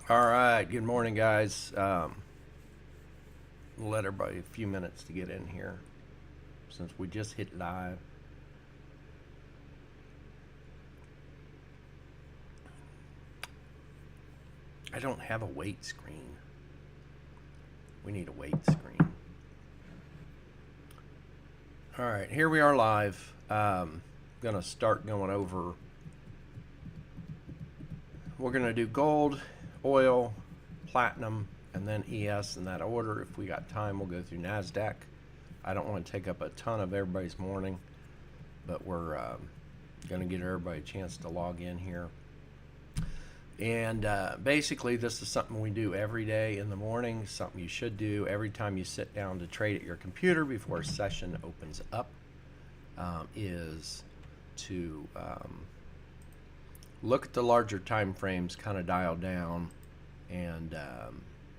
All right, good morning, guys. We'll let everybody a few minutes to get in here since we just hit live. I don't have a wait screen. We need a wait screen. All right, here we are live. Gonna start going over. We're gonna do gold, oil, platinum, and then ES in that order. If we got time, we'll go through NASDAQ. I don't want to take up a ton of everybody's morning, but we're going to get everybody a chance to log in here. And basically, this is something we do every day in the morning, something you should do every time you sit down to trade at your computer before a session opens up, is to look at the larger time frames, kind of dial down, and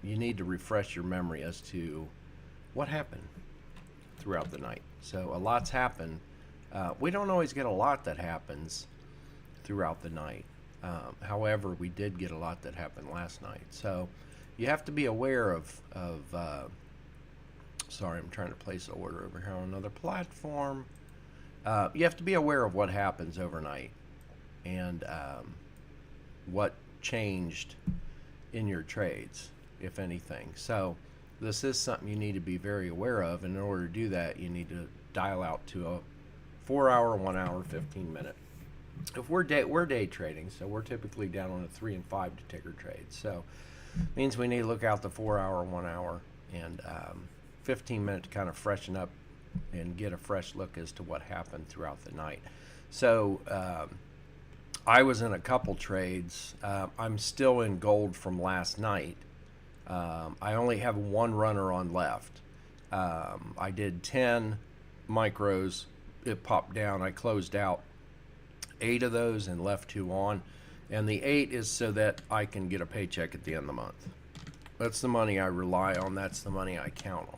you need to refresh your memory as to what happened throughout the night. So a lot's happened. We don't always get a lot that happens throughout the night. However, we did get a lot that happened last night. So you have to be aware of sorry, I'm trying to place an order over here on another platform. You have to be aware of what happens overnight and what changed in your trades, if anything. So this is something you need to be very aware of, and in order to do that, you need to dial out to a 4-hour, 1 hour, 15-minute. If we're day trading, so we're typically down on a 3 and 5 to ticker trades. So it means we need to look out the 4-hour, 1 hour, and 15-minute to kind of freshen up and get a fresh look as to what happened throughout the night. So I was in a couple trades. I'm still in gold from last night. I only have one runner on left. I did 10 micros. It popped down. I closed out 8 of those and left 2 on. And the 8 is so that I can get a paycheck at the end of the month. That's the money I rely on. That's the money I count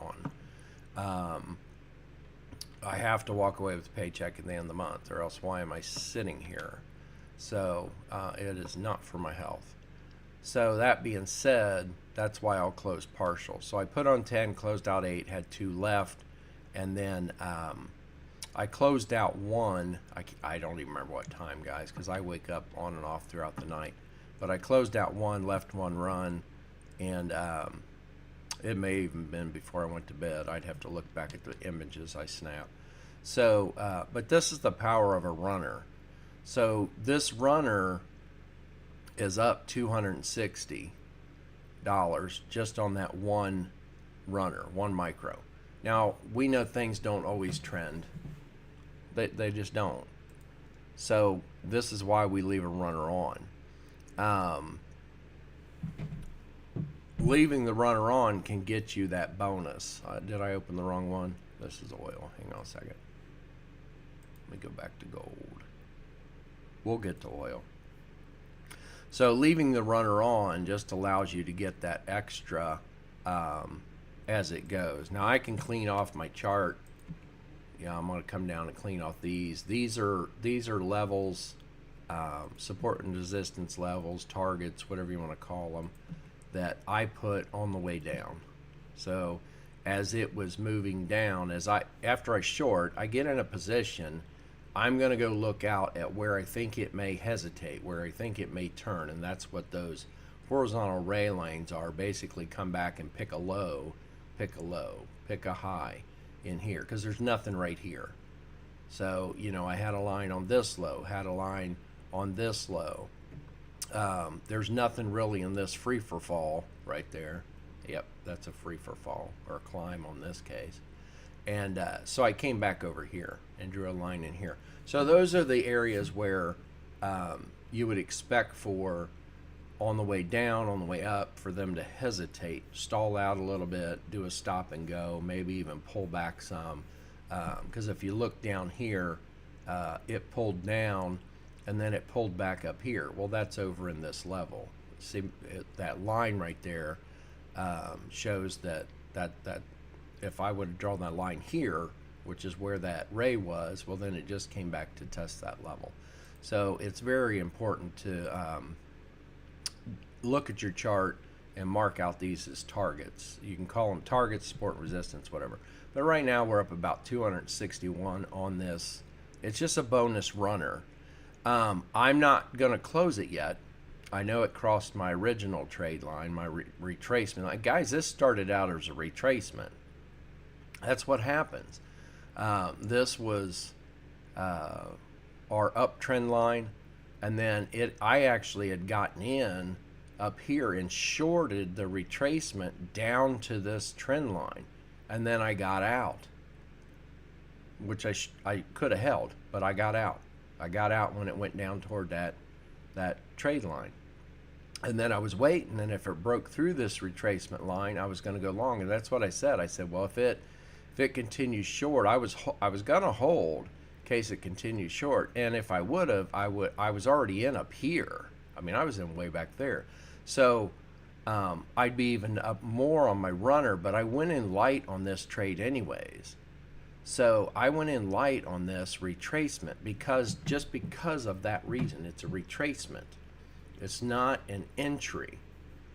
on. I have to walk away with a paycheck at the end of the month, or else why am I sitting here? So it is not for my health. So that being said, that's why I'll close partial. So I put on 10, closed out 8, had 2 left, and then I closed out 1. I don't even remember what time, guys, because I wake up on and off throughout the night. But I closed out 1, left 1 run, and it may even been before I went to bed. I'd have to look back at the images I snapped. So, but this is the power of a runner. So this runner is up $260 just on that one runner, one micro. Now, we know things don't always trend. They just don't. So this is why we leave a runner on. Leaving the runner on can get you that bonus. Did I open the wrong one? This is oil. Hang on a second. Let me go back to gold. We'll get to oil. So leaving the runner on just allows you to get that extra as it goes. Now I can clean off my chart. Yeah, I'm going to come down and clean off these. These are levels, support and resistance levels, targets, whatever you want to call them, that I put on the way down. So as it was moving down, after I short, I get in a position. I'm going to go look out at where I think it may hesitate, where I think it may turn, and that's what those horizontal ray lines are. Basically come back and pick a low, pick a high in here, because there's nothing right here. So, I had a line on this low, had a line on this low. There's nothing really in this free for fall right there. Yep, that's a free for fall, or a climb on this case. And so I came back over here and drew a line in here. So those are the areas where you would expect for, on the way down, on the way up, for them to hesitate, stall out a little bit, do a stop and go, maybe even pull back some. Because if you look down here, it pulled down and then it pulled back up here. Well, that's over in this level. See, that line right there shows that if I would have drawn that line here, which is where that ray was, well, then it just came back to test that level. So it's very important to look at your chart and mark out these as targets. You can call them targets, support, resistance, whatever. But right now we're up about 261 on this. It's just a bonus runner. I'm not going to close it yet. I know it crossed my original trade line, my retracement. Like, guys, this started out as a retracement. That's what happens. This was our uptrend line, and then I actually had gotten in up here and shorted the retracement down to this trend line, and then I got out, which I could have held, but I got out. I got out when it went down toward that trade line. And then I was waiting, and if it broke through this retracement line, I was going to go long. And that's what I said. I said, well, if it continues short, I was going to hold in case it continues short. And if I would have, I was already in up here. I mean, I was in way back there. So I'd be even up more on my runner, but I went in light on this trade anyways. So I went in light on this retracement because of that reason. It's a retracement. It's not an entry.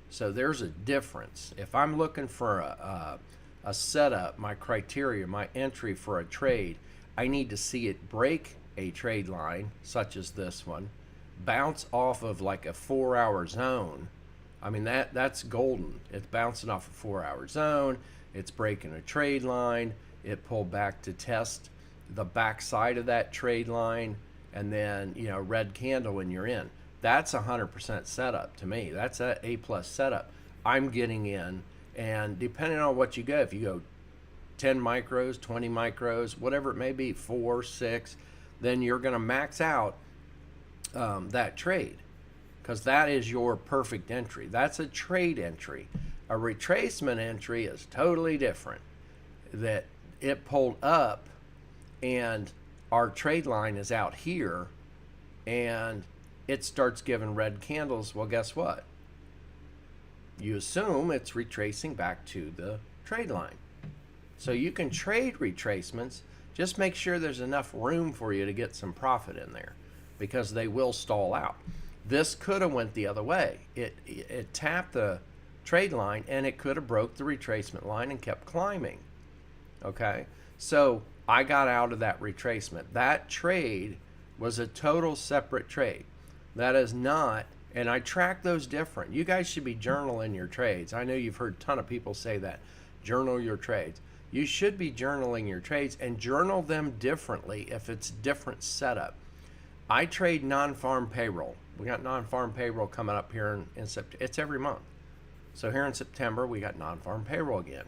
So there's a difference. If I'm looking for a setup, my criteria, my entry for a trade, I need to see it break a trade line, such as this one, bounce off of like a 4-hour zone. I mean, that's golden. It's bouncing off a 4-hour zone. It's breaking a trade line. It pulled back to test the back side of that trade line, and then, red candle when you're in. That's 100% setup to me. That's a A+ setup. I'm getting in, and depending on what you go, if you go 10 micros, 20 micros, whatever it may be, 4, 6, then you're going to max out that trade, because that is your perfect entry. That's a trade entry. A retracement entry is totally different. That it pulled up, and our trade line is out here, and it starts giving red candles. Well, guess what? You assume it's retracing back to the trade line. So you can trade retracements. Just make sure there's enough room for you to get some profit in there, because they will stall out. This could have went the other way. It tapped the trade line, and it could have broke the retracement line and kept climbing. Okay, so I got out of that retracement. That trade was a total separate trade. That is not, and I track those different. You guys should be journaling your trades. I know you've heard a ton of people say that. Journal your trades. You should be journaling your trades and journal them differently if it's different setup. I trade non-farm payroll. We got non-farm payroll coming up here in September. It's every month. So here in September, we got non-farm payroll again.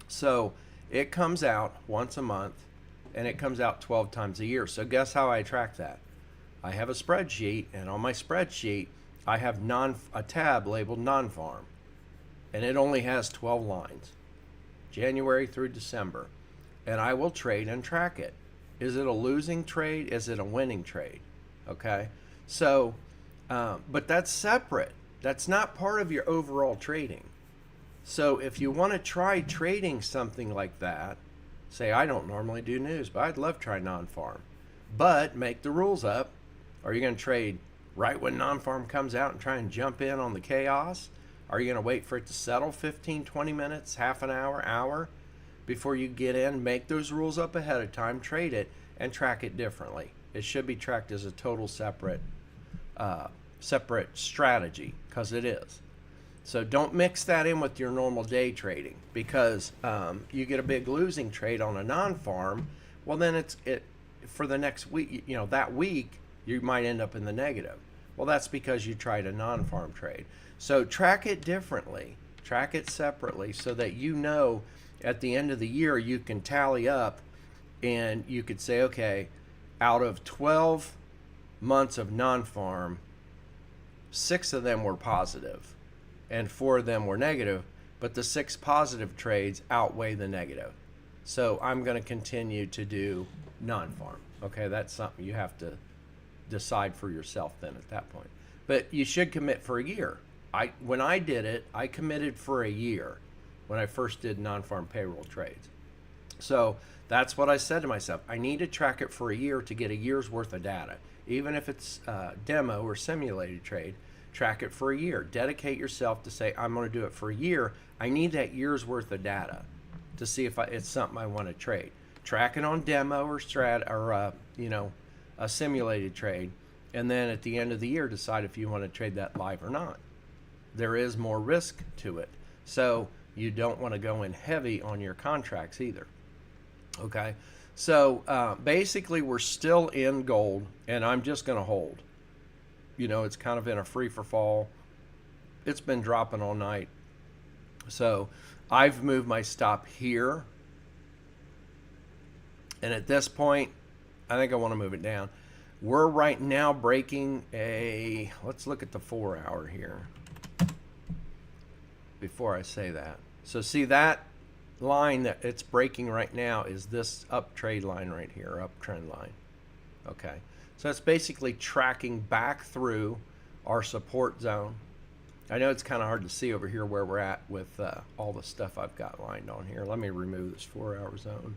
So it comes out once a month, and it comes out 12 times a year. So guess how I track that? I have a spreadsheet, and on my spreadsheet, I have a tab labeled non-farm, and it only has 12 lines, January through December, and I will trade and track it. Is it a losing trade? Is it a winning trade? Okay, so, but that's separate. That's not part of your overall trading. So if you want to try trading something like that, say, I don't normally do news, but I'd love to try non-farm. But make the rules up. Are you going to trade right when non-farm comes out and try and jump in on the chaos? Are you going to wait for it to settle 15, 20 minutes, half an hour before you get in? Make those rules up ahead of time, trade it, and track it differently. It should be tracked as a total separate strategy, because it is. So don't mix that in with your normal day trading, because you get a big losing trade on a non-farm. Well, then it for the next week, that week you might end up in the negative. Well, that's because you tried a non-farm trade. So track it differently, track it separately, so that at the end of the year you can tally up, and you could say, okay, out of 12 months of non-farm, 6 of them were positive and 4 of them were negative, but the 6 positive trades outweigh the negative. So I'm going to continue to do non-farm. Okay, that's something you have to decide for yourself then at that point. But you should commit for a year. When I did it, I committed for a year when I first did non-farm payroll trades. So that's what I said to myself. I need to track it for a year to get a year's worth of data. Even if it's demo or simulated trade, Track it for a year. Dedicate yourself to say, I'm going to do it for a year. I need that year's worth of data to see if it's something I want to trade. Track it on demo or a simulated trade, and then at the end of the year decide if you want to trade that live or not. There is more risk to it, so you don't want to go in heavy on your contracts either. Okay, so basically we're still in gold, and I'm just going to hold. It's kind of in a free for fall. It's been dropping all night, so I've moved my stop here, and at this point I think I want to move it down. We're right now breaking let's look at the 4 hour here before I say that. So see that line that it's breaking right now is this up trade line right here, uptrend line. Okay, so it's basically tracking back through our support zone. I know it's kind of hard to see over here where we're at with all the stuff I've got lined on here. Let me remove this 4 hour zone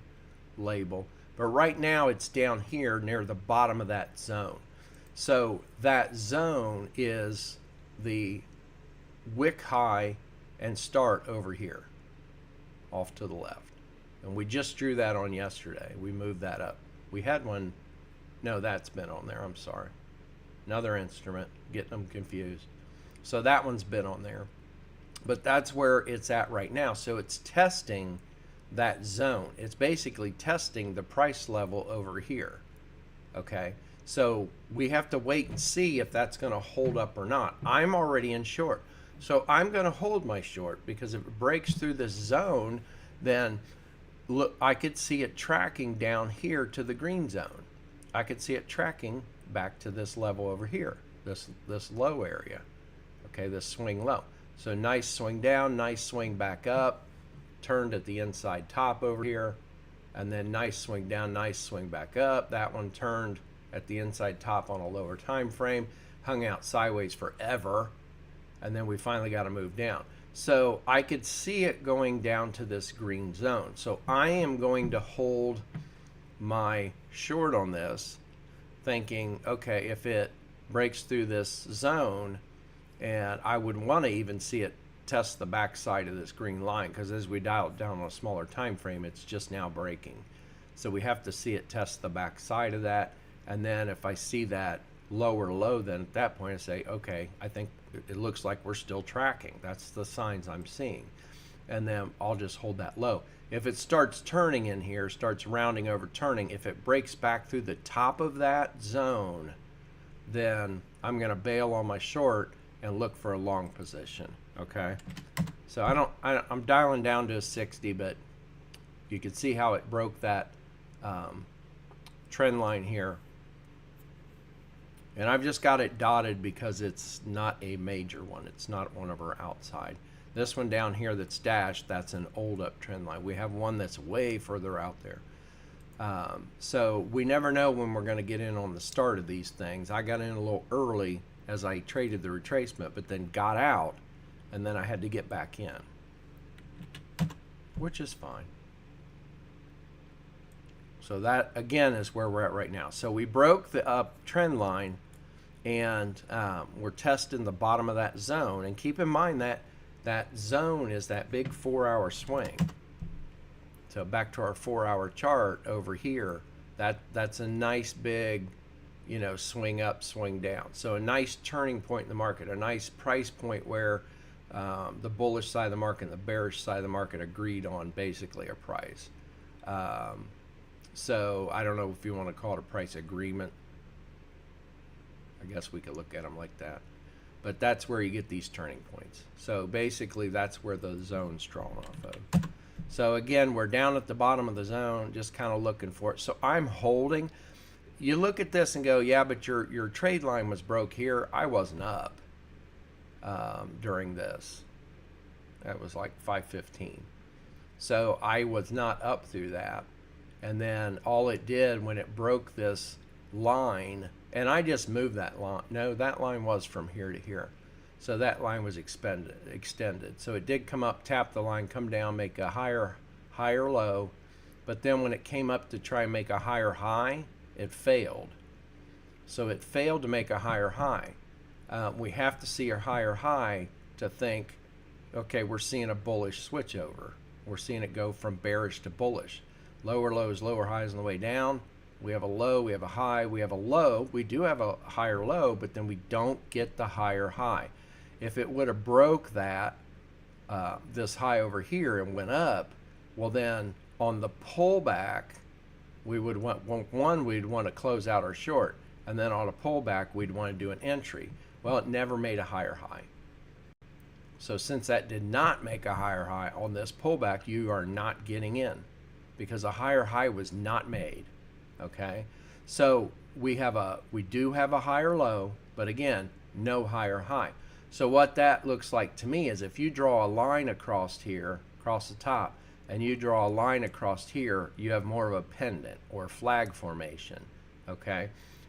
label. But right now it's down here near the bottom of that zone. So that zone is the wick high and start over here off to the left. And we just drew that on yesterday. We moved that up. We had one. No, that's been on there. I'm sorry. Another instrument. Getting them confused. So that one's been on there. But that's where it's at right now. So it's testing that zone. It's basically testing the price level over here. Okay, so we have to wait and see if that's going to hold up or not. I'm already in short, so I'm going to hold my short, because if it breaks through this zone, then look, I could see it tracking down here to the green zone. I could see it tracking back to this level over here, this low area. Okay, this swing low. So nice swing down, nice swing back up, turned at the inside top over here, and then nice swing down, nice swing back up. That one turned at the inside top on a lower time frame, hung out sideways forever, and then we finally got to move down. So I could see it going down to this green zone. So I am going to hold my short on this, thinking, okay, if it breaks through this zone, and I would want to even see it test the backside of this green line, because as we dial it down on a smaller time frame, it's just now breaking. So we have to see it test the backside of that, and then if I see that lower low, then at that point I say, okay, I think it looks like we're still tracking. That's the signs I'm seeing, and then I'll just hold that low. If it starts turning in here, starts rounding over turning, if it breaks back through the top of that zone, then I'm going to bail on my short and look for a long position. Okay, so I'm dialing down to a 60, but you can see how it broke that trend line here, and I've just got it dotted because it's not a major one. It's not one of our outside. This one down here that's dashed, that's an old uptrend line. We have one that's way further out there. So we never know when we're going to get in on the start of these things. I got in a little early as I traded the retracement, but then got out, and then I had to get back in, which is fine. So that, again, is where we're at right now. So we broke the up trend line, and we're testing the bottom of that zone. And keep in mind that that zone is that big 4 hour swing. So back to our 4 hour chart over here, that's a nice big, swing up, swing down. So a nice turning point in the market, a nice price point where the bullish side of the market and the bearish side of the market agreed on basically a price. So I don't know if you want to call it a price agreement. I guess we could look at them like that. But that's where you get these turning points. So basically that's where the zone's drawn off of. So again, we're down at the bottom of the zone, just kind of looking for it. So I'm holding. You look at this and go, yeah, but your trade line was broke here. I wasn't up during this. That was like 5:15. So I was not up through that. And then all it did when it broke this line, and I just moved that line. No, that line was from here to here. So that line was extended. So it did come up, tap the line, come down, make a higher low. But then when it came up to try and make a higher high, it failed. So it failed to make a higher high. We have to see a higher high to think, okay, we're seeing a bullish switchover. We're seeing it go from bearish to bullish. Lower lows, lower highs on the way down. We have a low, we have a high, we have a low. We do have a higher low, but then we don't get the higher high. If it would have broke that, this high over here and went up, well then on the pullback, we would we'd want to close out our short, and then on a pullback, we'd want to do an entry. Well, it never made a higher high. So since that did not make a higher high on this pullback, you are not getting in because a higher high was not made. Okay, so we do have a higher low, but again, no higher high. So what that looks like to me is if you draw a line across here, across the top, and you draw a line across here, you have more of a pendant or flag formation, okay?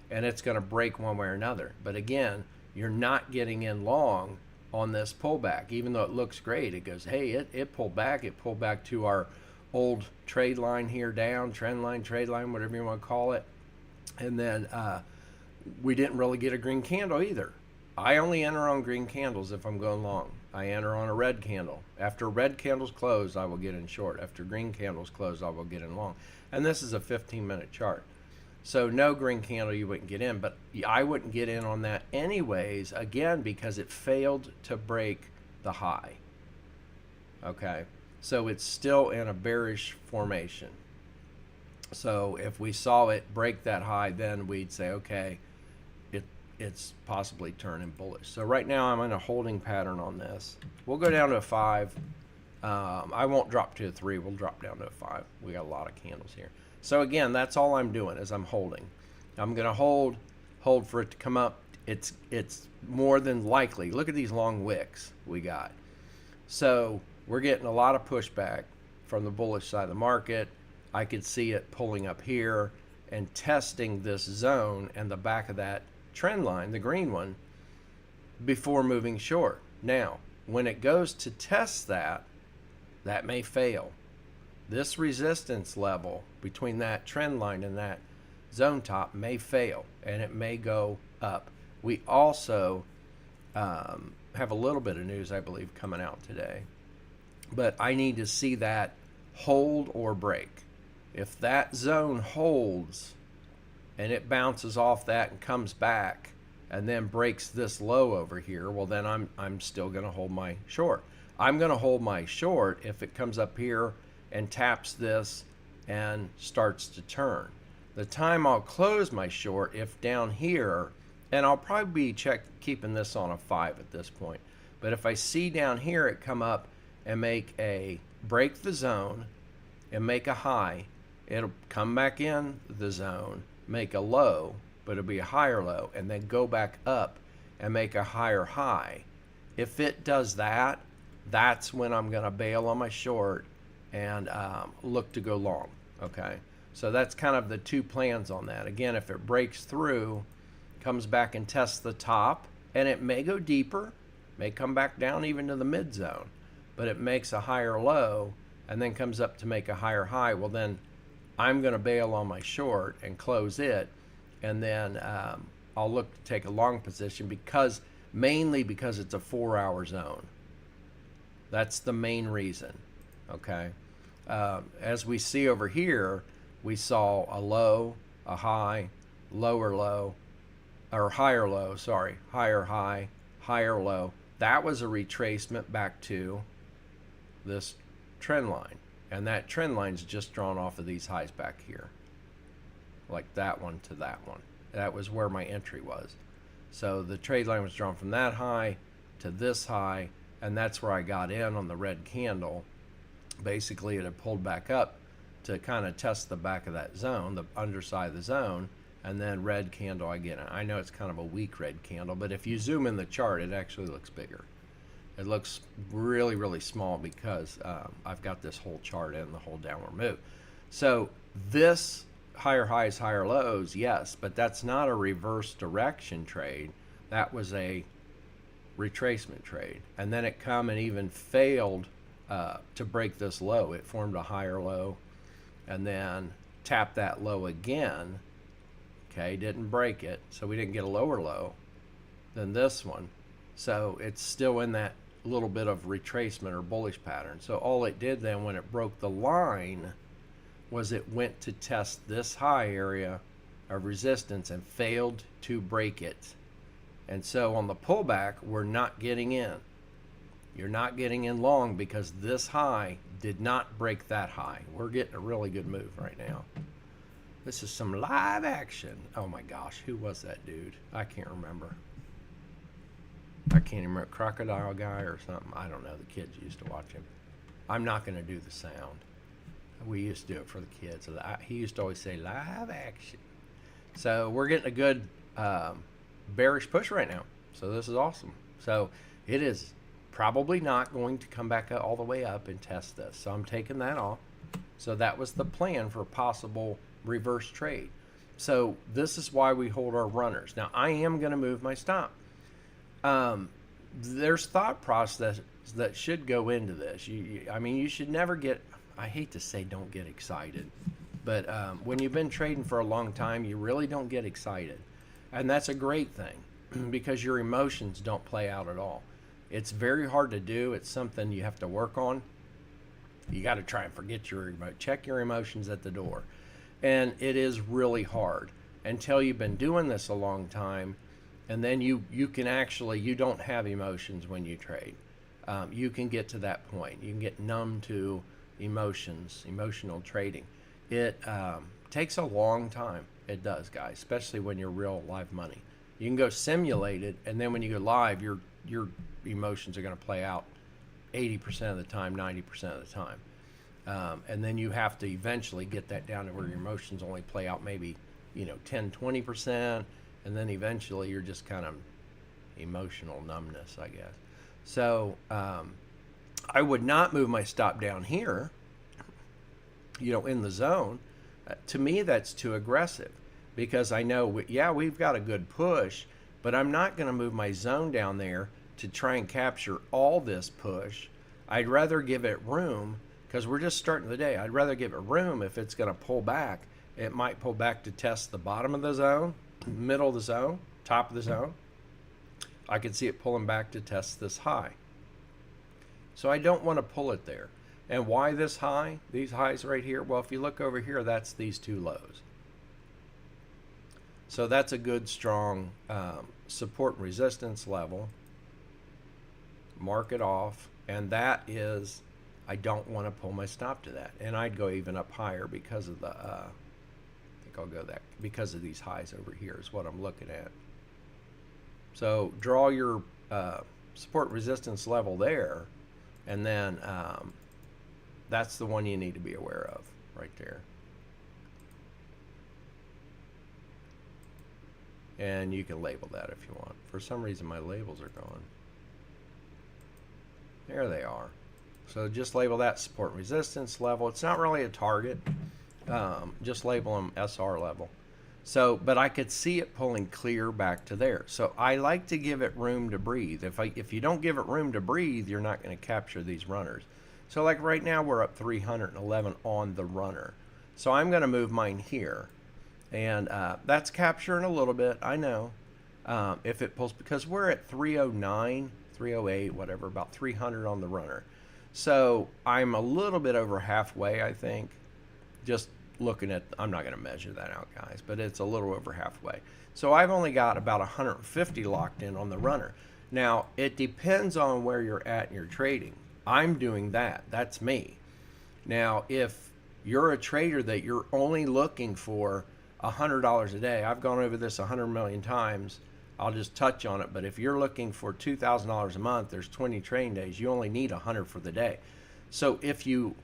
And it's going to break one way or another. But again, you're not getting in long on this pullback, even though it looks great. It goes, hey, it pulled back to our old trade line here down, trend line, trade line, whatever you want to call it. And then we didn't really get a green candle either. I only enter on green candles if I'm going long. I enter on a red candle. After red candles close, I will get in short. After green candles close, I will get in long. And this is a 15-minute chart. So no green candle, you wouldn't get in, but I wouldn't get in on that anyways, again, because it failed to break the high. Okay, so it's still in a bearish formation. So if we saw it break that high, then we'd say, okay, it's possibly turning bullish. So right now I'm in a holding pattern on this. We'll go down to a 5. I won't drop to a 3. We'll drop down to a 5. We got a lot of candles here. So again, that's all I'm doing is I'm holding. I'm going to hold for it to come up. It's more than likely. Look at these long wicks we got. So we're getting a lot of pushback from the bullish side of the market. I could see it pulling up here and testing this zone and the back of that trend line, the green one, before moving short. Now, when it goes to test that may fail. This resistance level between that trend line and that zone top may fail, and it may go up. We also have a little bit of news, I believe, coming out today. But I need to see that hold or break. If that zone holds and it bounces off that and comes back and then breaks this low over here, well then I'm still going to hold my short. I'm going to hold my short if it comes up here and taps this and starts to turn. The time I'll close my short if down here, and I'll probably be keeping this on a 5 at this point, but if I see down here it come up and break the zone and make a high, it'll come back in the zone, make a low, but it'll be a higher low, and then go back up and make a higher high. If it does that, that's when I'm going to bail on my short and look to go long. Okay, so that's kind of the two plans on that. Again, if it breaks through, comes back and tests the top, and it may go deeper, may come back down even to the mid zone, but it makes a higher low and then comes up to make a higher high, well then I'm going to bail on my short and close it, and then I'll look to take a long position mainly because it's a 4-hour zone. That's the main reason. Okay, as we see over here, we saw a low, a high, lower low, or higher low, sorry, higher high, higher low. That was a retracement back to this trend line. And that trend line's just drawn off of these highs back here. Like that one to that one. That was where my entry was. So the trade line was drawn from that high to this high, and that's where I got in on the red candle. Basically, it had pulled back up to kind of test the back of that zone, the underside of the zone, and then red candle I get in. I know it's kind of a weak red candle, but if you zoom in the chart, it actually looks bigger. It looks really, really small because I've got this whole chart in the whole downward move. So this higher highs, higher lows, yes, but that's not a reverse direction trade. That was a retracement trade. And then it come and even failed to break this low. It formed a higher low and then tapped that low again. Okay, didn't break it, so we didn't get a lower low. than this one. So it's still in that little bit of retracement or bullish pattern. So all it did then when it broke the line was it went to test this high area of resistance and failed to break it. And so on the pullback, we're not getting in. You're not getting in long because this high did not break that high. We're getting a really good move right now. This is some live action. Oh my gosh, who was that dude? I can't remember. I can't even remember. Crocodile guy or something. I don't know. The kids used to watch him. I'm not going to do the sound. We used to do it for the kids. He used to always say live action. So we're getting a good bearish push right now. So this is awesome. So it is probably not going to come back all the way up and test this. So I'm taking that off. So that was the plan for a possible reverse trade. So this is why we hold our runners. Now I am going to move my stop. There's thought process that should go into this. I mean, you should never get, I hate to say don't get excited, but when you've been trading for a long time, you really don't get excited. And that's a great thing because your emotions don't play out at all. It's very hard to do. It's something you have to work on. You got to try and forget check your emotions at the door. And it is really hard until you've been doing this a long time. And then you can actually, you don't have emotions when you trade. You can get to that point. You can get numb to emotions, emotional trading. It takes a long time. It does, guys, especially when you're real live money. You can go simulated, and then when you go live, your emotions are going to play out 80% of the time, 90% of the time. And then you have to eventually get that down to where your emotions only play out maybe, 10, 20%. And then eventually you're just kind of emotional numbness, I guess. So I would not move my stop down here, in the zone. To me, that's too aggressive because I know, we've got a good push, but I'm not going to move my zone down there to try and capture all this push. I'd rather give it room because we're just starting the day. I'd rather give it room. If it's going to pull back, it might pull back to test the bottom of the zone, middle of the zone, top of the zone. I could see it pulling back to test this high. So I don't want to pull it there. And why this high? These highs right here? Well, if you look over here, that's these two lows. So that's a good, strong support and resistance level. Mark it off. And that is, I don't want to pull my stop to that. And I'd go even up higher because of the, I think I'll go that, because of these highs over here is what I'm looking at. So draw your support resistance level there, and then that's the one you need to be aware of right there. And you can label that if you want. For some reason my labels are gone. There they are. So just label that support resistance level. It's not really a target. Just label them SR level. So, but I could see it pulling clear back to there. So I like to give it room to breathe. If you don't give it room to breathe, you're not going to capture these runners. So like right now we're up 311 on the runner. So I'm going to move mine here. And that's capturing a little bit, I know. If it pulls, because we're at 309, 308, whatever, about 300 on the runner. So I'm a little bit over halfway, I think. Just looking at, I'm not going to measure that out, guys, but it's a little over halfway. So I've only got about 150 locked in on the runner. Now, it depends on where you're at in your trading. I'm doing that. That's me. Now, if you're a trader that you're only looking for $100 a day, I've gone over this 100 million times. I'll just touch on it. But if you're looking for $2,000 a month, there's 20 trading days. You only need 100 for the day. So if you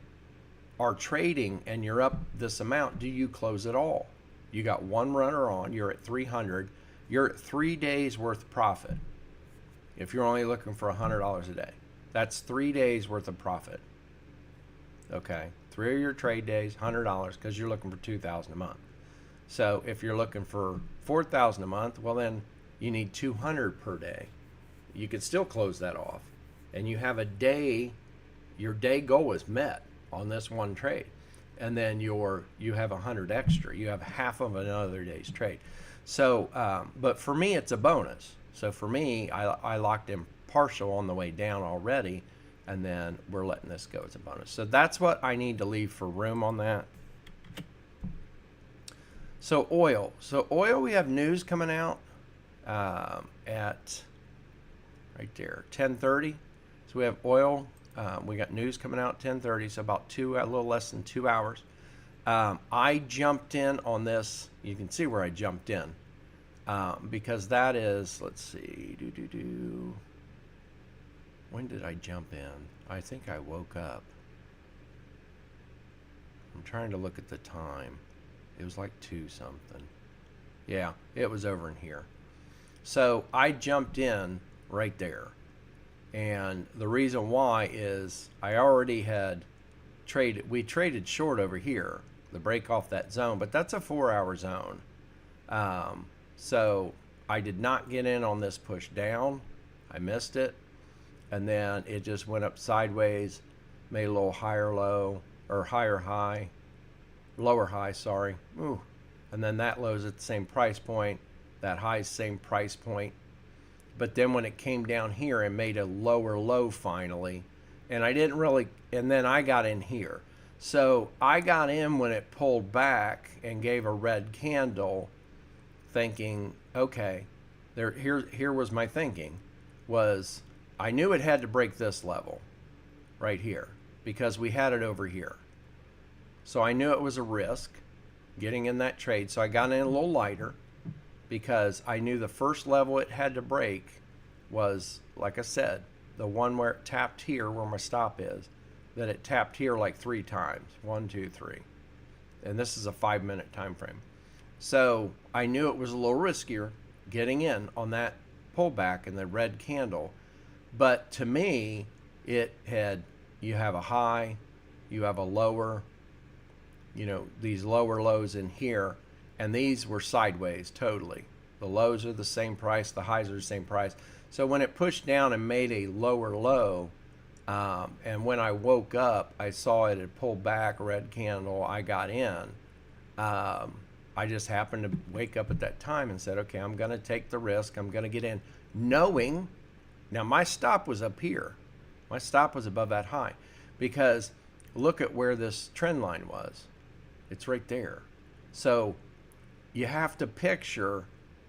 are trading and you're up this amount, do you close it all? You got one runner on, you're at 300, you're at 3 days worth of profit. If you're only looking for $100 a day, that's 3 days worth of profit. Okay, 3 of your trade days, $100, because you're looking for $2,000 a month. So if you're looking for $4,000 a month, well then you need 200 per day. You could still close that off, and you have a day. Your day goal is met on this one trade, and then you have 100 extra. You have half of another day's trade. So but for me it's a bonus. So for me, I locked in partial on the way down already, and then we're letting this go as a bonus. So that's what I need to leave for room on that. So oil. So oil, we have news coming out at right there, 10:30. So we have oil. We got news coming out at 10:30. So about a little less than 2 hours. I jumped in on this. You can see where I jumped in because that is, let's see, when did I jump in? I think I woke up. I'm trying to look at the time. It was like 2 something. Yeah, it was over in here. So I jumped in right there. And the reason why is I already had we traded short over here, the break off that zone, but that's a 4-hour zone. So I did not get in on this push down. I missed it. And then it just went up sideways, made a little higher low, or higher high, lower high, sorry. Ooh. And then that low's at the same price point. That high's same price point. But then when it came down here and made a lower low finally, and I didn't really, and then I got in here. So I got in when it pulled back and gave a red candle, thinking, okay, here was my thinking, was I knew it had to break this level right here because we had it over here. So I knew it was a risk getting in that trade. So I got in a little lighter because I knew the first level it had to break was, like I said, the one where it tapped here where my stop is, that it tapped here like 3 times. 1, 2, 3. And this is a 5-minute time frame. So I knew it was a little riskier getting in on that pullback and the red candle. But to me, it had, you have a high, you have a lower, these lower lows in here, and these were sideways totally. The lows are the same price, the highs are the same price. So when it pushed down and made a lower low, and when I woke up, I saw it had pulled back, red candle, I got in. I just happened to wake up at that time and said, okay, I'm going to take the risk. I'm going to get in, knowing, now my stop was up here. My stop was above that high because look at where this trend line was. It's right there. So you have to picture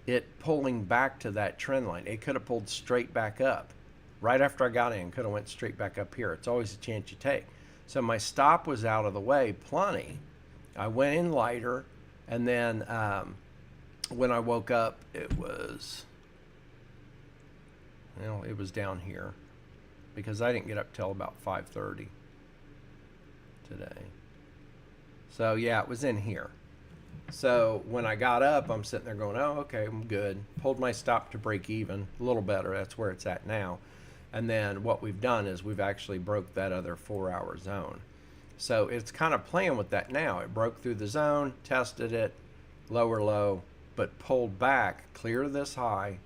it pulling back to that trend line. It could have pulled straight back up. Right after I got in, could have went straight back up here. It's always a chance you take. So my stop was out of the way plenty. I went in lighter, and then when I woke up, it was down here because I didn't get up till about 5:30 today. So yeah, it was in here. So when I got up, I'm sitting there going, oh, okay, I'm good. Pulled my stop to break even, a little better. That's where it's at now. And then what we've done is we've actually broke that other 4-hour zone. So it's kind of playing with that now. It broke through the zone, tested it, lower low, but pulled back, clear this high,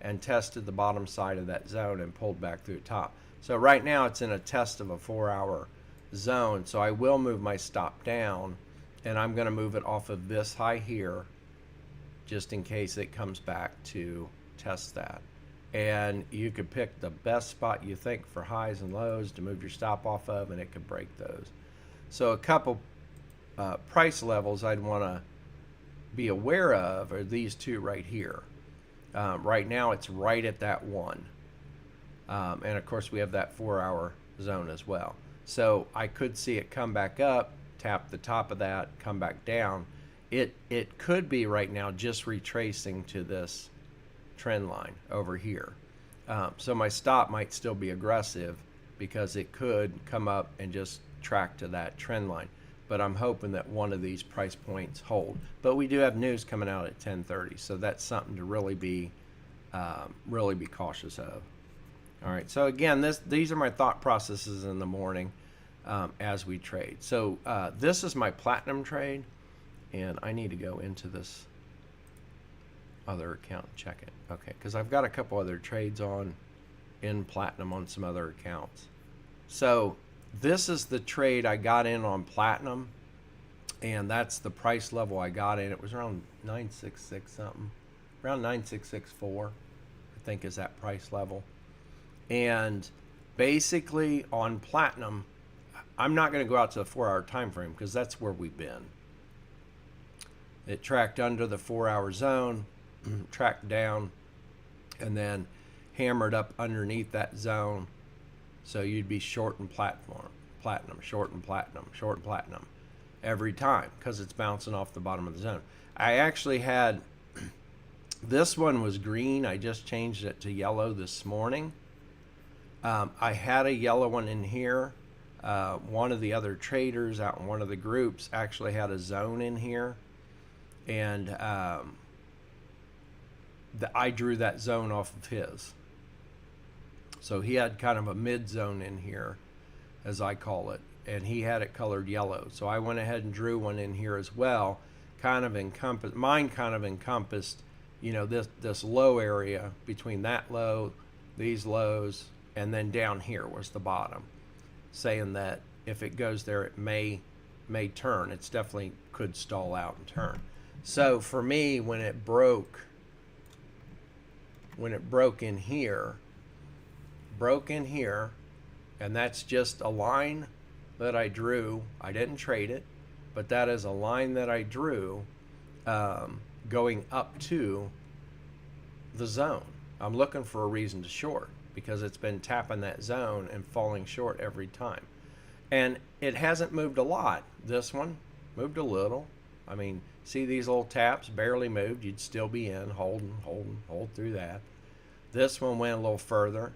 and tested the bottom side of that zone and pulled back through the top. So right now it's in a test of a 4-hour zone. So I will move my stop down, and I'm going to move it off of this high here just in case it comes back to test that. And you could pick the best spot you think for highs and lows to move your stop off of, and it could break those. So a couple price levels I'd want to be aware of are these two right here. Right now it's right at that one. And of course we have that 4-hour zone as well. So I could see it come back up, tap the top of that, come back down. It could be right now just retracing to this trend line over here. So my stop might still be aggressive because it could come up and just track to that trend line. But I'm hoping that one of these price points hold. But we do have news coming out at 10:30, so that's something to really be cautious of. All right. So again, these are my thought processes in the morning as we trade. So this is my platinum trade, and I need to go into this other account and check it. Okay, because I've got a couple other trades on in platinum on some other accounts. So this is the trade I got in on platinum, and that's the price level I got in. It was around 966 something, around 9664. think is that price level. And basically on platinum, I'm not going to go out to the 4-hour time frame because that's where we've been. It tracked under the 4-hour zone, tracked down, and then hammered up underneath that zone. So you'd be short in platinum, short in platinum, short in platinum every time because it's bouncing off the bottom of the zone. I actually had, this one was green. I just changed it to yellow this morning. I had a yellow one in here. One of the other traders out in one of the groups actually had a zone in here. And I drew that zone off of his. So he had kind of a mid zone in here, as I call it, and he had it colored yellow. So I went ahead and drew one in here as well, mine kind of encompassed, you know, this low area between that low, these lows, and then down here was the bottom, saying that if it goes there, it may turn. It's definitely could stall out and turn. So for me, when it broke in here, and that's just a line that I drew. I didn't trade it, but that is a line that I drew going up to the zone. I'm looking for a reason to short because it's been tapping that zone and falling short every time. And it hasn't moved a lot. This one moved a little. I mean, see these little taps barely moved. You'd still be in, hold through that. This one went a little further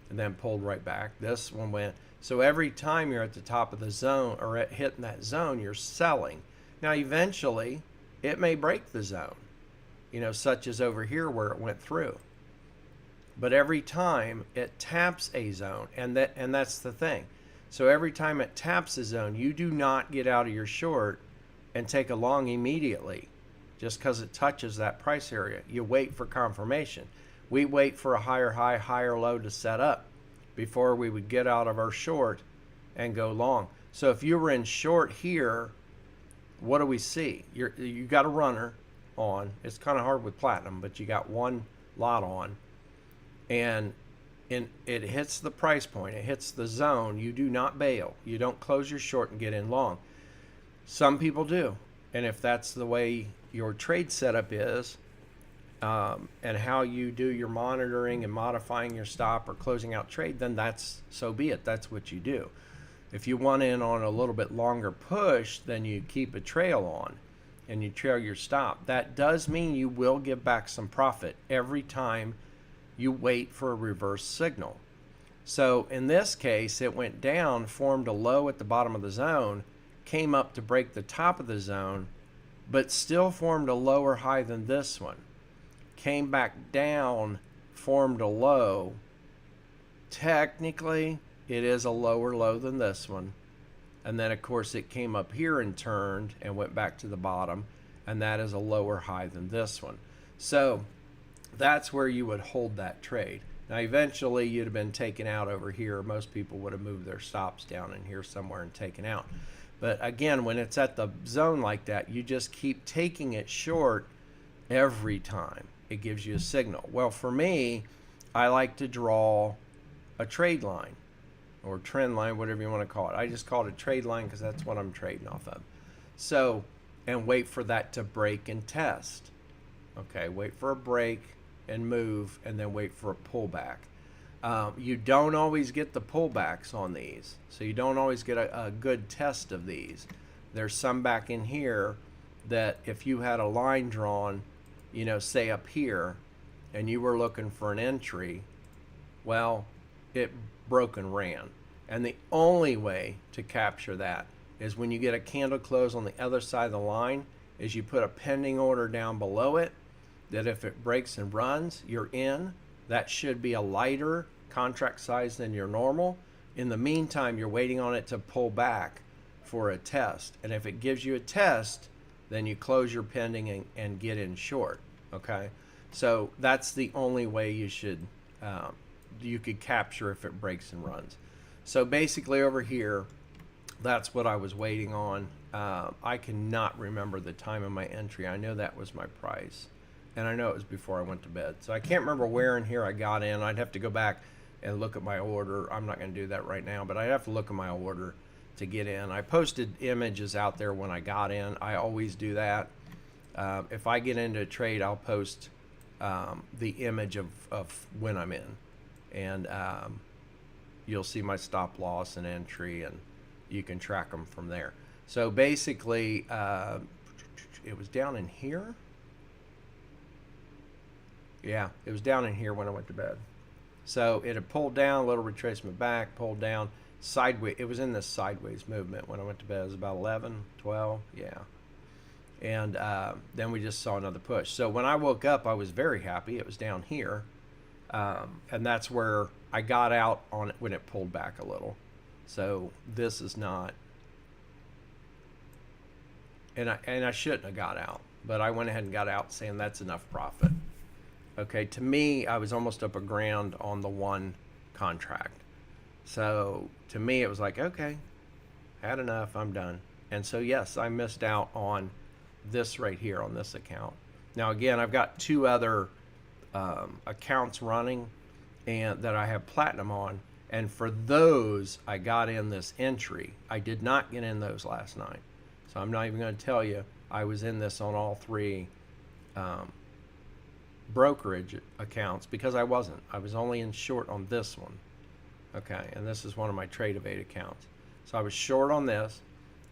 and then pulled right back. This one went. So every time you're at the top of the zone or at hitting that zone, you're selling. Now, eventually, it may break the zone, you know, such as over here where it went through. But every time it taps a zone, and that's the thing. So every time it taps a zone, you do not get out of your short and take a long immediately just because it touches that price area. You wait for confirmation. We wait for a higher high, higher low to set up before we would get out of our short and go long. So if you were in short here, what do we see? You got a runner on. It's kind of hard with platinum, but you got one lot on. And it hits the price point. It hits the zone. You do not bail. You don't close your short and get in long. Some people do. And if that's the way your trade setup is, and how you do your monitoring and modifying your stop or closing out trade, then that's so be it. That's what you do. If you want in on a little bit longer push, then you keep a trail on and you trail your stop. That does mean you will give back some profit every time you wait for a reverse signal. So in this case, it went down, formed a low at the bottom of the zone, came up to break the top of the zone, but still formed a lower high than this one. Came back down, formed a low. Technically, it is a lower low than this one. And then, of course, it came up here and turned and went back to the bottom. And that is a lower high than this one. So that's where you would hold that trade. Now, eventually, you'd have been taken out over here. Most people would have moved their stops down in here somewhere and taken out. But again, when it's at the zone like that, you just keep taking it short every time it gives you a signal. Well, for me, I like to draw a trade line or trend line, whatever you want to call it. I just call it a trade line because that's what I'm trading off of. So, and wait for that to break and test. Okay, wait for a break and move, and then wait for a pullback. You don't always get the pullbacks on these, so you don't always get a good test of these. There's some back in here that if you had a line drawn, you know, say up here, and you were looking for an entry, well, it broke and ran. And the only way to capture that is when you get a candle close on the other side of the line, is you put a pending order down below it, that if it breaks and runs, you're in. That should be a lighter contract size than your normal. In the meantime, you're waiting on it to pull back for a test. And if it gives you a test, then you close your pending and get in short. Okay, so that's the only way you should you could capture if it breaks and runs. So basically over here, that's what I was waiting on. I cannot remember the time of my entry. I know that was my price, and I know it was before I went to bed. So I can't remember where in here I got in. I'd have to go back and look at my order. I'm not going to do that right now, but I'd have to look at my order to get in. I posted images out there when I got in. I always do that. If I get into a trade, I'll post the image of when I'm in, and you'll see my stop loss and entry, and you can track them from there. So basically, it was down in here. Yeah, it was down in here when I went to bed. So it had pulled down, a little retracement back, pulled down, sideways. It was in this sideways movement when I went to bed. It was about 11, 12, yeah. And then we just saw another push. So when I woke up, I was very happy. It was down here. And that's where I got out on it when it pulled back a little. So this is not, and I shouldn't have got out, but I went ahead and got out saying that's enough profit. Okay, to me, I was almost up $1,000 on the one contract. So to me, it was like, okay, had enough, I'm done. And so yes, I missed out on this right here on this account. Now again, I've got two other accounts running and that I have platinum on, and for those I got in this entry. I did not get in those last night, so I'm not even going to tell you I was in this on all three brokerage accounts, because I wasn't. I was only in short on this one. Okay, and this is one of my Trade of 8 accounts. So I was short on this,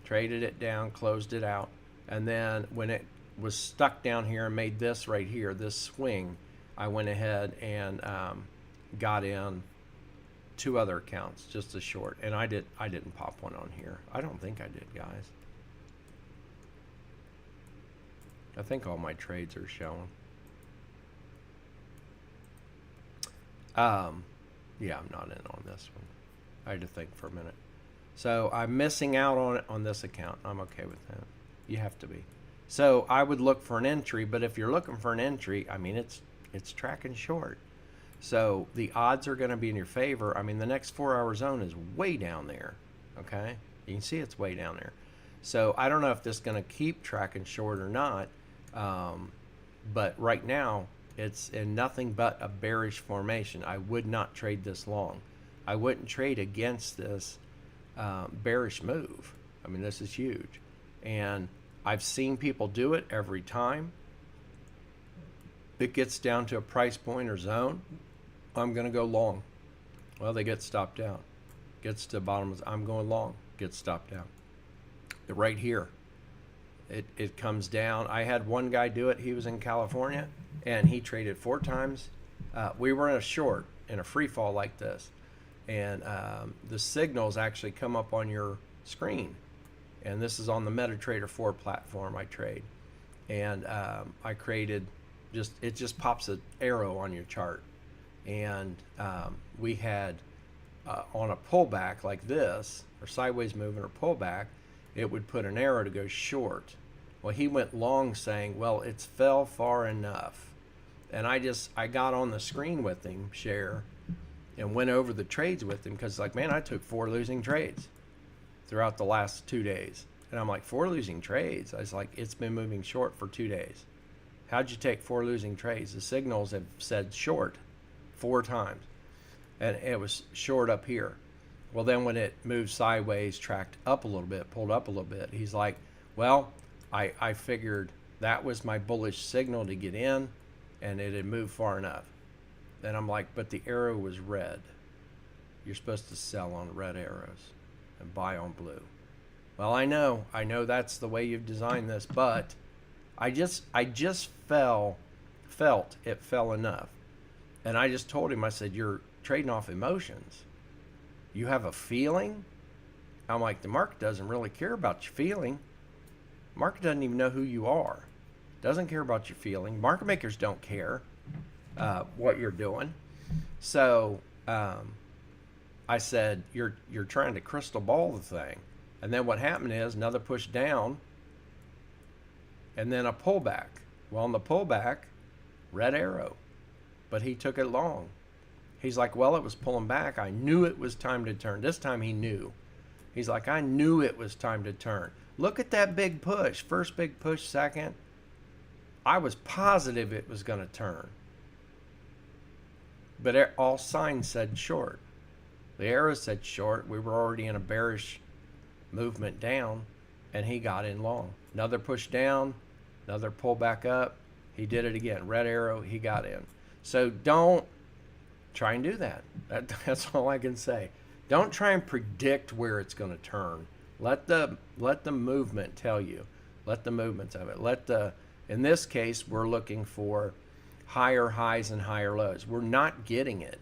traded it down, closed it out, and then when it was stuck down here and made this right here, this swing, I went ahead and got in two other accounts, just a short, and I didn't pop one on here. I don't think I did, guys. I think all my trades are showing. Yeah, I'm not in on this one. I had to think for a minute. So I'm missing out on it on this account. I'm okay with that. You have to be. So I would look for an entry, but if you're looking for an entry, I mean, it's tracking short. So the odds are going to be in your favor. I mean, the next 4-hour zone is way down there. Okay? You can see it's way down there. So I don't know if this is going to keep tracking short or not. But right now, it's in nothing but a bearish formation. I would not trade this long. I wouldn't trade against this bearish move. I mean, this is huge. And I've seen people do it every time. It gets down to a price point or zone, I'm going to go long. Well, they get stopped out. Gets to the bottom, I'm going long. Gets stopped out. Right here, it comes down. I had one guy do it. He was in California, and he traded 4 times. We were in a short, in a free fall like this, and the signals actually come up on your screen. And this is on the MetaTrader 4 platform I trade. And I created it just pops an arrow on your chart. And we had on a pullback like this, or sideways movement or pullback, it would put an arrow to go short. Well, he went long saying, well, it's fell far enough. And I got on the screen with him, share, and went over the trades with him, because like, man, I took 4 losing trades throughout the last 2 days. And I'm like, 4 losing trades? I was like, it's been moving short for 2 days. How'd you take 4 losing trades? The signals have said short 4 times. And it was short up here. Well, then when it moved sideways, tracked up a little bit, pulled up a little bit, he's like, well, I figured that was my bullish signal to get in, and it had moved far enough. Then I'm like, but the arrow was red. You're supposed to sell on red arrows and buy on blue. Well, I know that's the way you've designed this, but I just felt it fell enough. And I just told him, I said, you're trading off emotions. You have a feeling? I'm like, the market doesn't really care about your feeling. Market doesn't even know who you are. Doesn't care about your feeling. Market makers don't care what you're doing. So I said, you're trying to crystal ball the thing. And then what happened is another push down and then a pullback. Well, on the pullback, red arrow, but he took it long. He's like, well, it was pulling back. I knew it was time to turn. This time he knew. He's like, I knew it was time to turn. Look at that big push. First big push, second. I was positive it was going to turn. But all signs said short. The arrow said short. We were already in a bearish movement down, and he got in long. Another push down, another pull back up. He did it again. Red arrow, he got in. So don't try and do that. That's all I can say. Don't try and predict where it's going to turn. Let the movement tell you. Let the movements of it. In this case, we're looking for higher highs and higher lows. We're not getting it.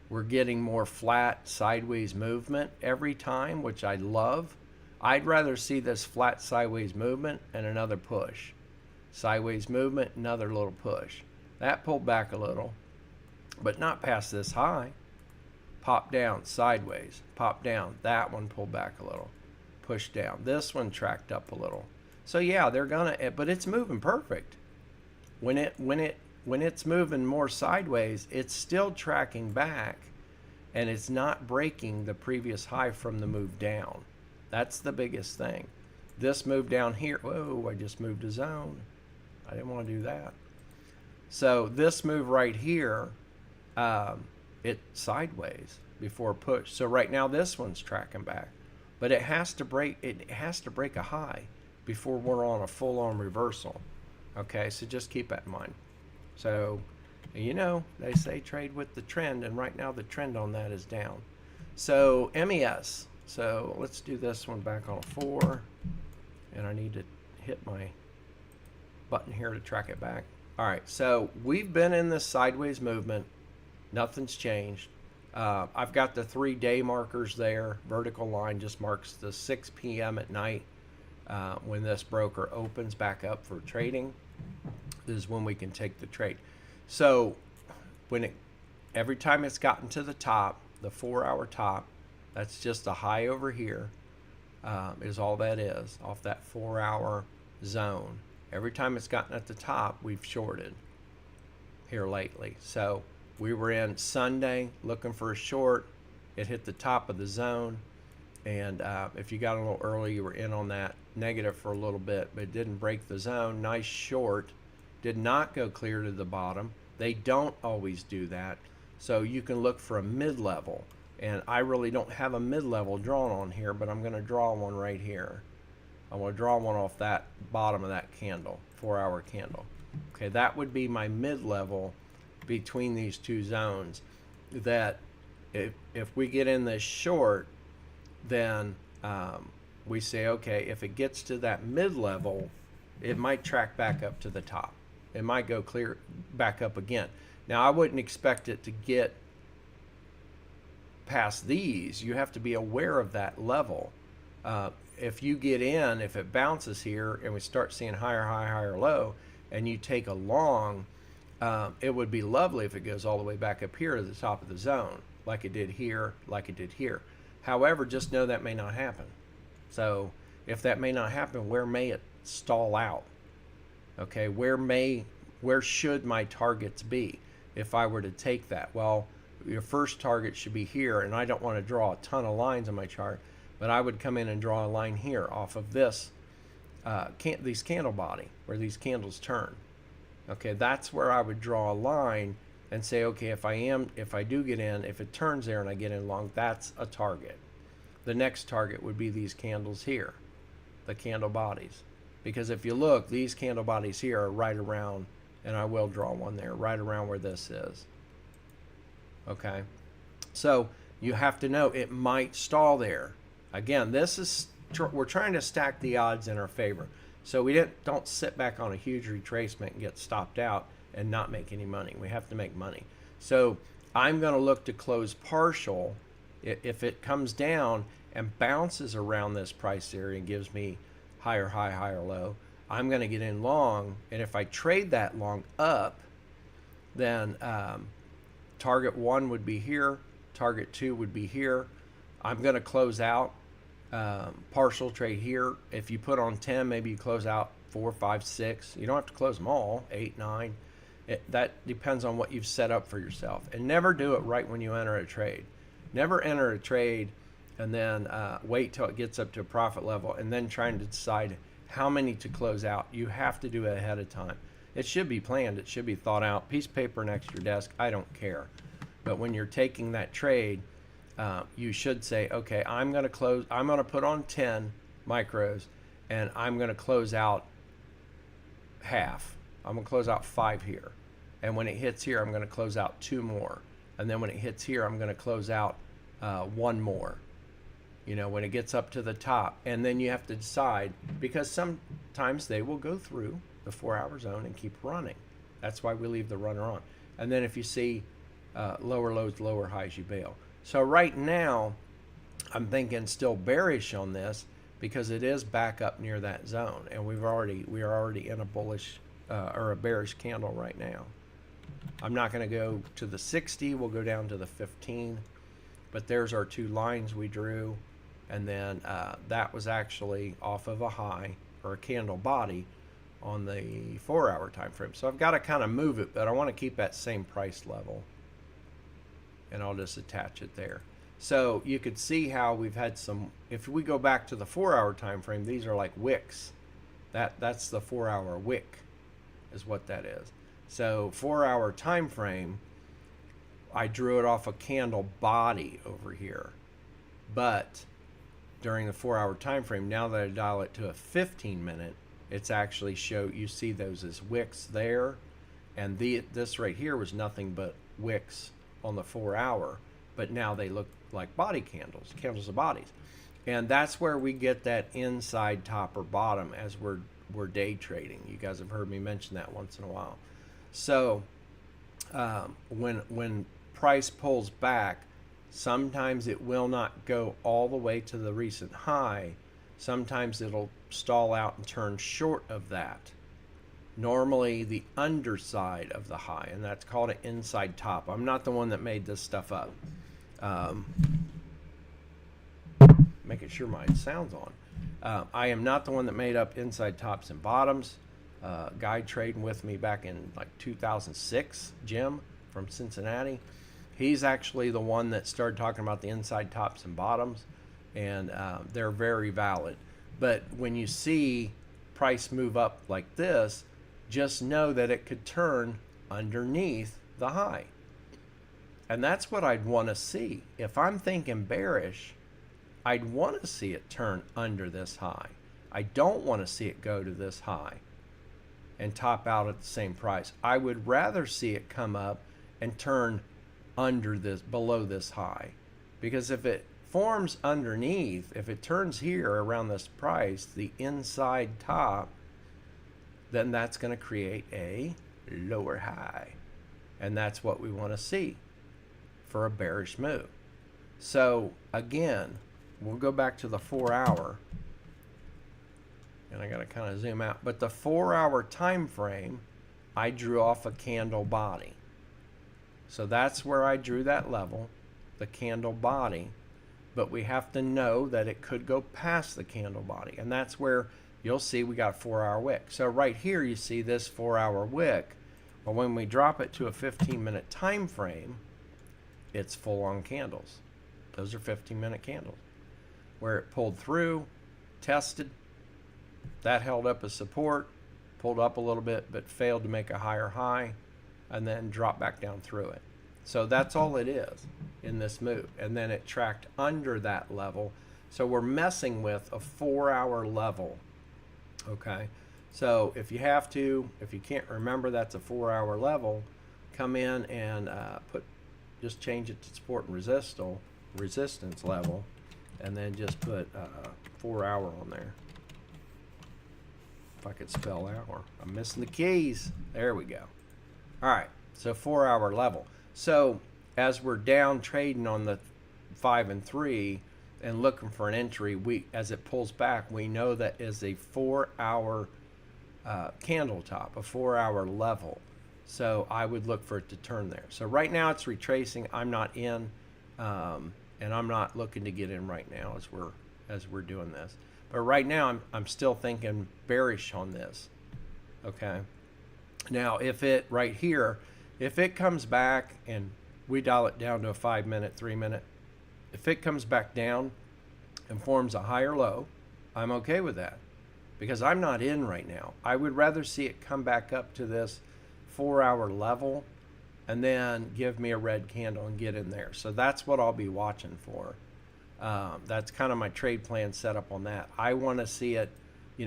We're getting more flat sideways movement every time, which I love. I'd rather see this flat sideways movement and another push. Sideways movement, another little push. That pulled back a little, but not past this high. Pop down, sideways, pop down. That one pulled back a little, push down. This one tracked up a little. So yeah, they're gonna, but it's moving perfect. When it's moving more sideways, it's still tracking back, and it's not breaking the previous high from the move down. That's the biggest thing. This move down here, whoa, I just moved a zone. I didn't want to do that. So this move right here, it's sideways before push. So right now this one's tracking back, but it has to break a high before we're on a full-on reversal. Okay, so just keep that in mind. So, you know, they say trade with the trend, and right now the trend on that is down. So MES. So let's do this one back on a 4, and I need to hit my button here to track it back. All right, so we've been in this sideways movement. Nothing's changed. I've got the 3-day markers there. Vertical line just marks the 6 p.m. at night when this broker opens back up for trading. This is when we can take the trade. So every time it's gotten to the top, the 4-hour top, that's just a high over here, is all that is, off that 4-hour zone. Every time it's gotten at the top, we've shorted here lately. So we were in Sunday looking for a short. It hit the top of the zone, and if you got a little early, you were in on that negative for a little bit, but it didn't break the zone. Nice short. Did not go clear to the bottom. They don't always do that. So you can look for a mid-level. And I really don't have a mid-level drawn on here, but I'm going to draw one right here. I want to draw one off that bottom of that candle, 4-hour candle. Okay, that would be my mid-level between these two zones. That if we get in this short, then we say, okay, if it gets to that mid-level, it might track back up to the top. It might go clear back up again. Now, I wouldn't expect it to get past these. You have to be aware of that level. If you get in, if it bounces here and we start seeing higher high, higher low, and you take a long, it would be lovely if it goes all the way back up here to the top of the zone, like it did here, like it did here. However, just know that may not happen. So if that may not happen, where may it stall out? Okay, where should my targets be if I were to take that? Well, your first target should be here, and I don't want to draw a ton of lines on my chart, but I would come in and draw a line here off of this, these candle body, where these candles turn. Okay, that's where I would draw a line and say, okay, if I do get in, if it turns there and I get in long, that's a target. The next target would be these candles here, the candle bodies. Because if you look, these candle bodies here are right around, and I will draw one there, right around where this is. Okay, so you have to know it might stall there. Again, we're trying to stack the odds in our favor. So we don't sit back on a huge retracement and get stopped out and not make any money. We have to make money. So I'm going to look to close partial. If it comes down and bounces around this price area and gives me higher high, higher low, I'm going to get in long. And if I trade that long up, then target 1 would be here, target 2 would be here. I'm going to close out partial trade here. If you put on 10, maybe you close out 4, 5, 6. You don't have to close them all, 8, 9. That depends on what you've set up for yourself. And never do it right when you enter a trade. Never enter a trade and then wait till it gets up to a profit level and then trying to decide how many to close out. You have to do it ahead of time. It should be planned. It should be thought out. Piece of paper next to your desk. I don't care. But when you're taking that trade, you should say, okay, I'm going to put on 10 micros, and I'm going to close out half. I'm going to close out 5 here. And when it hits here, I'm going to close out 2 more. And then when it hits here, I'm going to close out 1 more. You know, when it gets up to the top. And then you have to decide, because sometimes they will go through the 4-hour zone and keep running. That's why we leave the runner on. And then if you see lower lows, lower highs, you bail. So right now, I'm thinking still bearish on this because it is back up near that zone, and we are already in a bullish or a bearish candle right now. I'm not going to go to the 60. We'll go down to the 15. But there's our 2 lines we drew, and then that was actually off of a high or a candle body on the 4-hour time frame. So I've got to kind of move it, but I want to keep that same price level. And I'll just attach it there. So you could see how we've had some, if we go back to the 4-hour time frame, these are like wicks. That's the 4-hour wick is what that is. So 4-hour time frame, I drew it off a candle body over here. But during the 4-hour time frame, now that I dial it to a 15-minute, it's actually you see those as wicks there. And this right here was nothing but wicks on the 4-hour, but now they look like body candles of bodies. And that's where we get that inside top or bottom as we're day trading. You guys have heard me mention that once in a while. So when price pulls back, sometimes it will not go all the way to the recent high. Sometimes it'll stall out and turn short of that. Normally the underside of the high, and that's called an inside top. I'm not the one that made this stuff up. Making sure my sound's on. I am not the one that made up inside tops and bottoms. Guy trading with me back in like 2006, Jim from Cincinnati. He's actually the one that started talking about the inside tops and bottoms, and they're very valid. But when you see price move up like this, just know that it could turn underneath the high. And that's what I'd want to see. If I'm thinking bearish, I'd want to see it turn under this high. I don't want to see it go to this high and top out at the same price. I would rather see it come up and turn below this high. Because if it forms underneath, if it turns here around this price, the inside top, then that's going to create a lower high. And that's what we want to see for a bearish move. So again, we'll go back to the 4-hour. And I got to kind of zoom out. But the 4-hour time frame, I drew off a candle body. So that's where I drew that level, the candle body. But we have to know that it could go past the candle body. And that's where you'll see we got a 4-hour wick. So right here you see this 4-hour wick. But when we drop it to a 15-minute time frame, it's full on candles. Those are 15-minute candles. Where it pulled through, tested, that held up as support, pulled up a little bit, but failed to make a higher high, and then dropped back down through it. So that's all it is in this move. And then it tracked under that level. So we're messing with a 4-hour level. Okay, so if you can't remember that's a 4-hour level, come in and just change it to support and resistance level, and then just put 4-hour on there. If I could spell hour, I'm missing the keys. There we go. All right, so 4-hour level. So as we're down trading on the 5 and 3. And looking for an entry, as it pulls back, we know that is a 4-hour candle top, a 4-hour level. So I would look for it to turn there. So right now it's retracing. I'm not in, and I'm not looking to get in right now as we're doing this. But right now I'm still thinking bearish on this. Okay. Now if it right here, if it comes back and we dial it down to a 5-minute, 3-minute. If it comes back down and forms a higher low, I'm okay with that. because I'm not in right now. I would rather see it come back up to this 4-hour level and then give me a red candle and get in there. So that's what I'll be watching for. That's kind of my trade plan set up on that. I want to see it,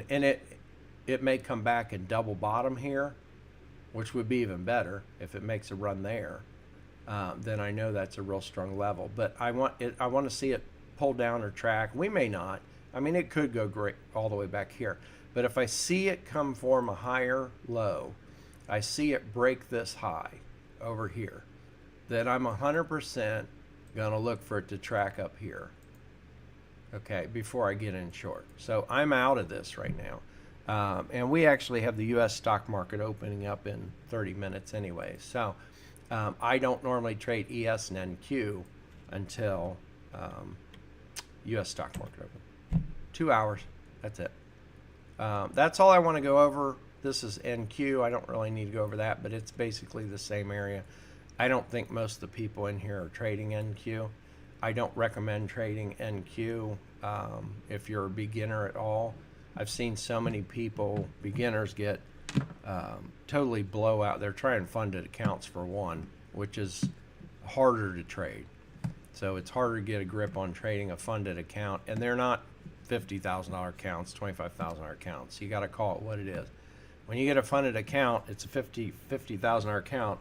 and it may come back and double bottom here, which would be even better if it makes a run there. Then I know that's a real strong level. But I want to see it pull down or track. We may not. I mean, it could go great all the way back here. But if I see it come form a higher low, I see it break this high over here, then I'm 100% going to look for it to track up here, okay, before I get in short. So I'm out of this right now. And we actually have the U.S. stock market opening up in 30 minutes anyway. So I don't normally trade ES and NQ until U.S. stock market open. 2 hours. That's it. That's all I want to go over. This is NQ. I don't really need to go over that, but it's basically the same area. I don't think most of the people in here are trading NQ. I don't recommend trading NQ if you're a beginner at all. I've seen so many people, beginners, get totally blow out. They're trying funded accounts for one, which is harder to trade. So it's harder to get a grip on trading a funded account, and they're not $50,000 accounts, $25,000 accounts. You got to call it what it is. When you get a funded account, it's a $50,000 account,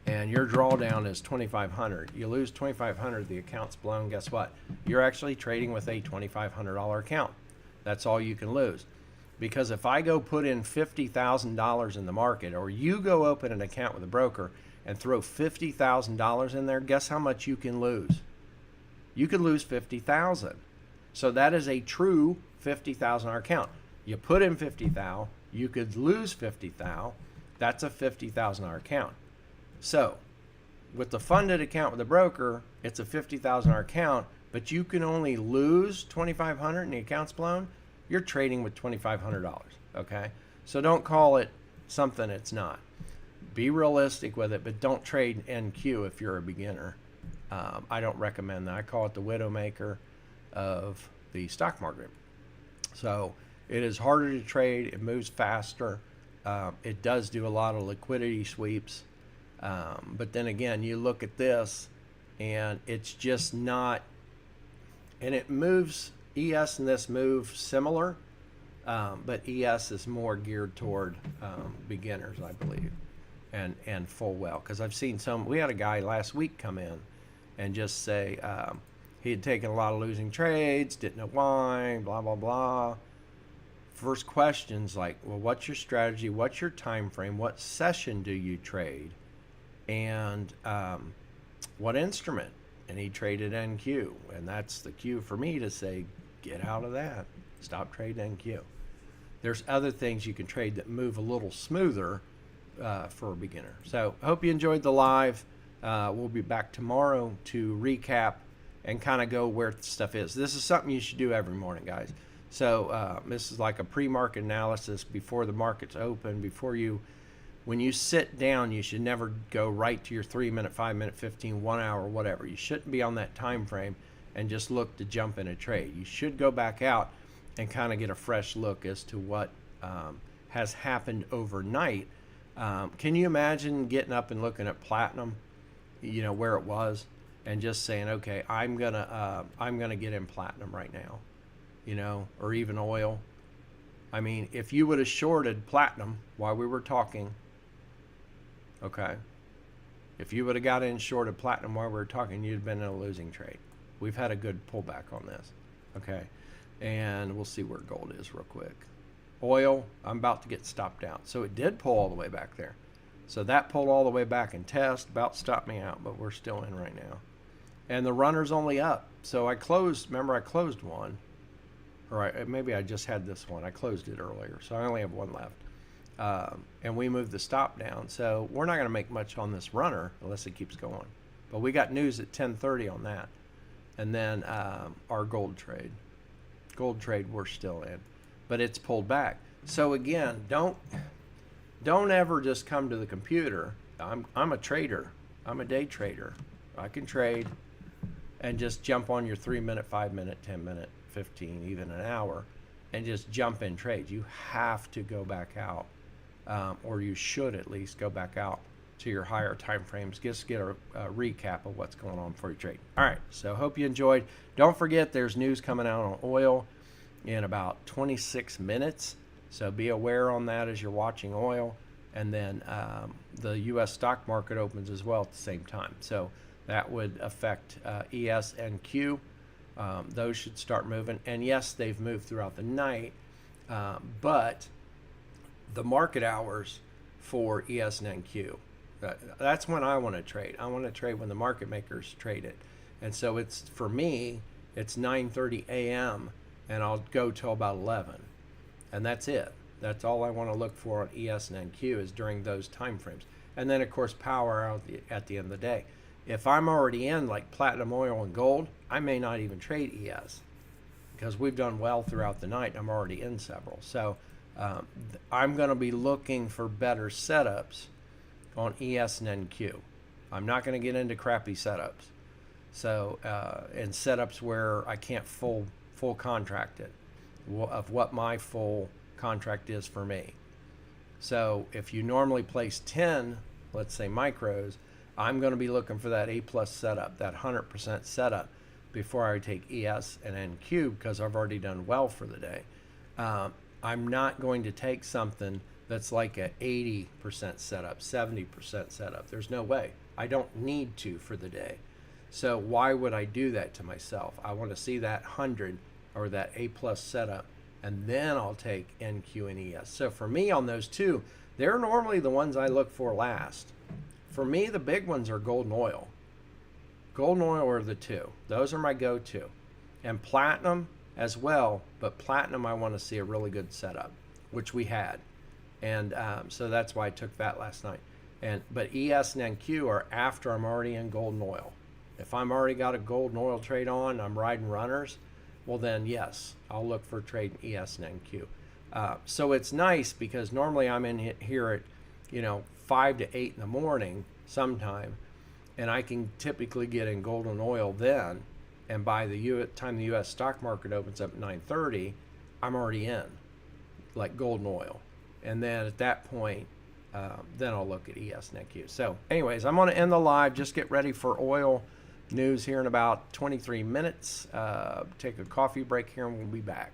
and your drawdown is $2,500. You lose $2,500, the account's blown. Guess what? You're actually trading with a $2,500 account. That's all you can lose. Because if I go put in $50,000 in the market, or you go open an account with a broker and throw $50,000 in there, guess how much you can lose? You could lose $50,000. So that is a true $50,000 account. You put in $50,000, you could lose $50,000. That's a $50,000 account. So with the funded account with a broker, it's a $50,000 account, but you can only lose $2,500 and the account's blown. You're trading with $2,500. Okay, so don't call it something it's not. Be realistic with it, but don't trade NQ if you're a beginner. I don't recommend that. I call it the widowmaker of the stock market. So it is harder to trade. It moves faster. It does do a lot of liquidity sweeps. But then again, you look at this and it's just not, and it moves, ES and this move similar, but ES is more geared toward beginners, I believe, and full well. Because I've seen we had a guy last week come in and just say he had taken a lot of losing trades, didn't know why, blah, blah, blah. First question's like, well, what's your strategy? What's your time frame? What session do you trade? And what instrument? And he traded NQ. And that's the cue for me to say, get out of that. Stop trading NQ. There's other things you can trade that move a little smoother for a beginner. So I hope you enjoyed the live. We'll be back tomorrow to recap and kind of go where stuff is. This is something you should do every morning, guys. So this is like a pre-market analysis before the market's open. When you sit down, you should never go right to your 3 minute, 5 minute, 15, 1 hour, whatever. You shouldn't be on that time frame and just look to jump in a trade. You should go back out and kind of get a fresh look as to what has happened overnight. Can you imagine getting up and looking at platinum, where it was, and just saying, okay, I'm gonna get in platinum right now, or even oil. I mean, if you would have shorted platinum while we were talking, okay, if you would have got in shorted platinum while we were talking, you'd have been in a losing trade. We've had a good pullback on this, okay, and we'll see where gold is real quick. Oil, I'm about to get stopped out. So it did pull all the way back there. So that pulled all the way back and test, about stopped me out, but we're still in right now. And the runner's only up. So I closed one. Or maybe I just had this one. I closed it earlier. So I only have one left. And we moved the stop down. So we're not going to make much on this runner unless it keeps going. But we got news at 10:30 on that. And then our gold trade. Gold trade we're still in. But it's pulled back. So again, don't ever just come to the computer. I'm a trader. I'm a day trader. I can trade and just jump on your 3 minute, 5 minute, 10 minute, 15, even an hour, and just jump in trades. You have to go back out, or you should at least go back out to your higher time frames. Just get a recap of what's going on for your trade. All right, so hope you enjoyed. Don't forget, there's news coming out on oil in about 26 minutes. So be aware on that as you're watching oil. And then the U.S. stock market opens as well at the same time. So that would affect ES and Q. Those should start moving. And yes, they've moved throughout the night, but the market hours for ES and NQ, that's when I want to trade. I want to trade when the market makers trade it. And so it's, for me, it's 9:30 a.m. and I'll go till about 11. And that's it. That's all I want to look for on ES and NQ is during those time frames. And then, of course, power out at the end of the day. If I'm already in like platinum, oil, and gold, I may not even trade ES because we've done well throughout the night. I'm already in several. So I'm going to be looking for better setups on ES and NQ. I'm not going to get into crappy setups. So, and setups where I can't full contract it of what my full contract is for me. So if you normally place 10, let's say micros, I'm going to be looking for that A+ setup, that 100% setup before I take ES and NQ because I've already done well for the day. I'm not going to take something that's like a 80% setup, 70% setup. There's no way. I don't need to for the day. So why would I do that to myself? I want to see that 100 or that A+ setup, and then I'll take NQ and ES. So for me on those two, they're normally the ones I look for last. For me, the big ones are gold and oil. Gold and oil are the two. Those are my go-to. And platinum as well, but platinum I want to see a really good setup, which we had. And so that's why I took that last night. But ES and NQ are after I'm already in gold and oil. If I'm already got a gold and oil trade on, I'm riding runners, well then yes, I'll look for trading ES and NQ. So it's nice because normally I'm in here at 5 to 8 in the morning sometime, and I can typically get in gold and oil then, and by the time the U.S. stock market opens up at 9:30, I'm already in, like gold and oil. And then at that point, then I'll look at ES and NQ. So anyways, I'm going to end the live. Just get ready for oil news here in about 23 minutes. Take a coffee break here and we'll be back.